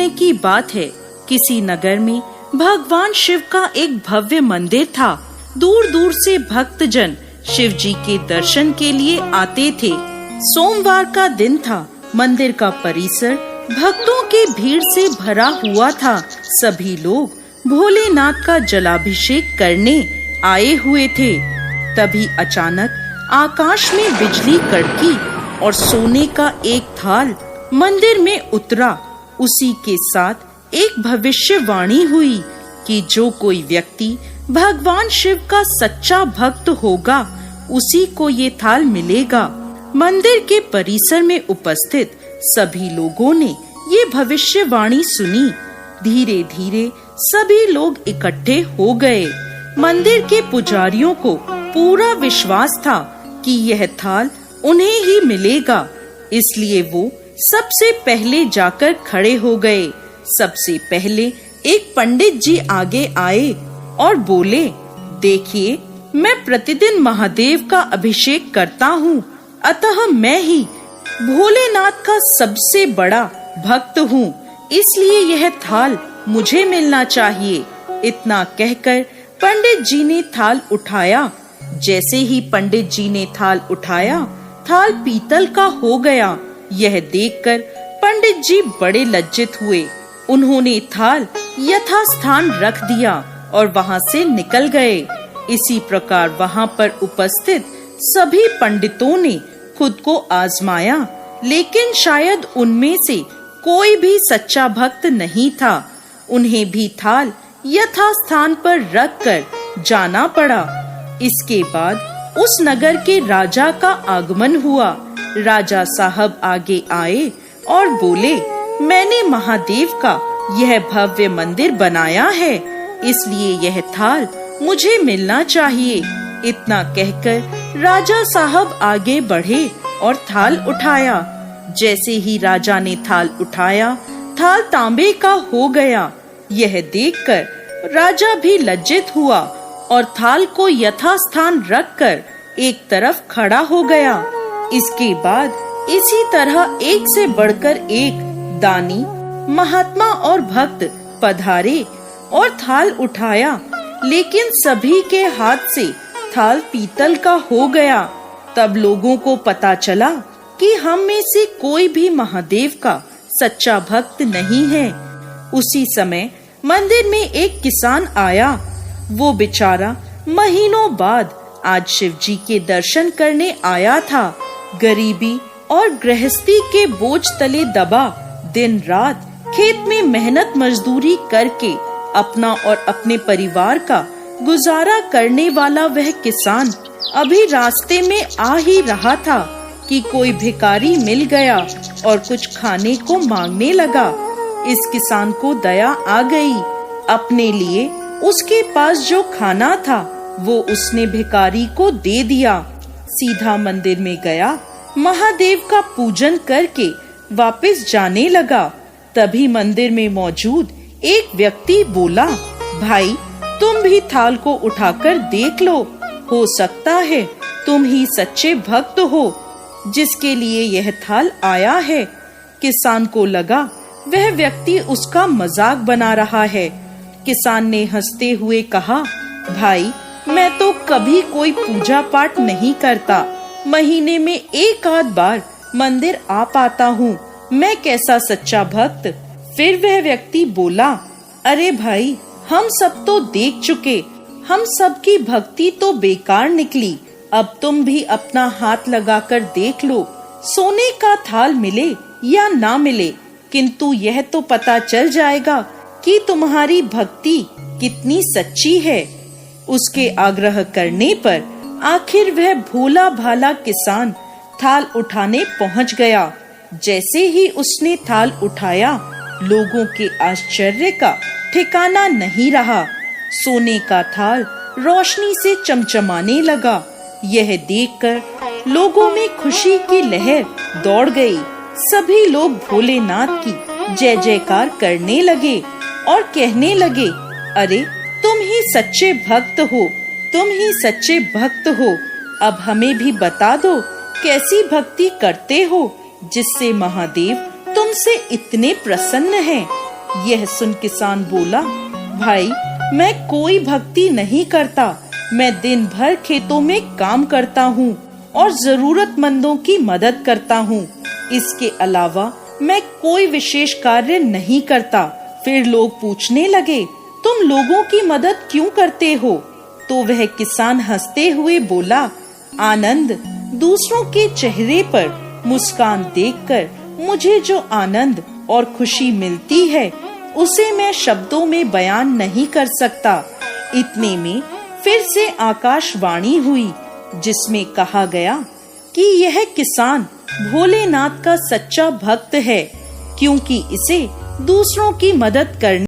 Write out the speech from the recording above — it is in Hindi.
समय की बात है, किसी नगर में भगवान शिव का एक भव्य मंदिर था। दूर दूर से भक्तजन शिव जी के दर्शन के लिए आते थे। सोमवार का दिन था। मंदिर का परिसर भक्तों के भीड़ से भरा हुआ था। सभी लोग भोलेनाथ का जलाभिषेक करने आए हुए थे। तभी अचानक आकाश में बिजली कड़की और सोने का एक थाल मंदिर में उतरा। उसी के साथ एक भविष्यवाणी हुई कि जो कोई व्यक्ति भगवान शिव का सच्चा भक्त होगा, उसी को ये थाल मिलेगा। मंदिर के परिसर में उपस्थित सभी लोगों ने ये भविष्यवाणी सुनी। धीरे धीरे सभी लोग इकट्ठे हो गए। मंदिर के पुजारियों को पूरा विश्वास था कि यह थाल उन्हें ही मिलेगा, इसलिए वो सबसे पहले जाकर खड़े हो गए। सबसे पहले एक पंडित जी आगे आए और बोले, देखिए, मैं प्रतिदिन महादेव का अभिषेक करता हूँ, अतः मैं ही भोलेनाथ का सबसे बड़ा भक्त हूँ, इसलिए यह थाल मुझे मिलना चाहिए। इतना कहकर पंडित जी ने थाल उठाया। जैसे ही पंडित जी ने थाल उठाया, थाल पीतल का हो गया। यह देखकर पंडित जी बड़े लज्जित हुए। उन्होंने थाल यथास्थान रख दिया और वहां से निकल गए। इसी प्रकार वहां पर उपस्थित सभी पंडितों ने खुद को आजमाया, लेकिन शायद उनमें से कोई भी सच्चा भक्त नहीं था। उन्हें भी थाल यथास्थान पर रखकर जाना पड़ा। इसके बाद उस नगर के राजा का आगमन हुआ। राजा साहब आगे आए और बोले, मैंने महादेव का यह भव्य मंदिर बनाया है, इसलिए यह थाल मुझे मिलना चाहिए। इतना कहकर राजा साहब आगे बढ़े और थाल उठाया। जैसे ही राजा ने थाल उठाया, थाल तांबे का हो गया। यह देखकर राजा भी लज्जित हुआ और थाल को यथास्थान रखकर एक तरफ खड़ा हो गया। इसके बाद इसी तरह एक से बढ़कर एक दानी, महात्मा और भक्त पधारे और थाल उठाया, लेकिन सभी के हाथ से थाल पीतल का हो गया। तब लोगों को पता चला कि हम में से कोई भी महादेव का सच्चा भक्त नहीं है। उसी समय मंदिर में एक किसान आया। वो बेचारा महीनों बाद आज शिव जी के दर्शन करने आया था। गरीबी और गृहस्थी के बोझ तले दबा दिन रात खेत में मेहनत मजदूरी करके अपना और अपने परिवार का गुजारा करने वाला वह किसान अभी रास्ते में आ ही रहा था कि कोई भिखारी मिल गया और कुछ खाने को मांगने लगा। इस किसान को दया आ गई। अपने लिए उसके पास जो खाना था वो उसने भिखारी को दे दिया। सीधा मंदिर में गया, महादेव का पूजन करके वापस जाने लगा। तभी मंदिर में मौजूद एक व्यक्ति बोला, भाई, तुम भी थाल को उठाकर देख लो, हो सकता है तुम ही सच्चे भक्त हो जिसके लिए यह थाल आया है। किसान को लगा वह व्यक्ति उसका मजाक बना रहा है। किसान ने हंसते हुए कहा, भाई, मैं तो कभी कोई पूजा पाठ नहीं करता, महीने में एक आध बार मंदिर आ पाता हूँ, मैं कैसा सच्चा भक्त। फिर वह व्यक्ति बोला, अरे भाई, हम सब तो देख चुके, हम सब की भक्ति तो बेकार निकली। अब तुम भी अपना हाथ लगाकर देख लो, सोने का थाल मिले या ना मिले, किंतु यह तो पता चल जाएगा कि तुम्हारी भक्ति कितनी सच्ची है। उसके आग्रह करने पर आखिर वह भोला भाला किसान थाल उठाने पहुंच गया। जैसे ही उसने थाल उठाया, लोगों के आश्चर्य का ठिकाना नहीं रहा। सोने का थाल रोशनी से चमचमाने लगा। यह देखकर लोगों में खुशी की लहर दौड़ गई। सभी लोग भोलेनाथ की जय जयकार करने लगे और कहने लगे, अरे तुम ही सच्चे भक्त हो, तुम ही सच्चे भक्त हो। अब हमें भी बता दो, कैसी भक्ति करते हो जिससे महादेव तुमसे इतने प्रसन्न हैं। यह सुन किसान बोला, भाई मैं कोई भक्ति नहीं करता, मैं दिन भर खेतों में काम करता हूँ और जरूरतमंदों की मदद करता हूँ। इसके अलावा मैं कोई विशेष कार्य नहीं करता। फिर लोग पूछने लगे, तुम लोगों की मदद क्यों करते हो? तो वह किसान हंसते हुए बोला, आनंद, दूसरों के चेहरे पर मुस्कान देखकर मुझे जो आनंद और खुशी मिलती है उसे मैं शब्दों में बयान नहीं कर सकता। इतने में फिर से आकाशवाणी हुई जिसमें कहा गया कि यह किसान भोलेनाथ का सच्चा भक्त है, क्योंकि इसे दूसरों की मदद करने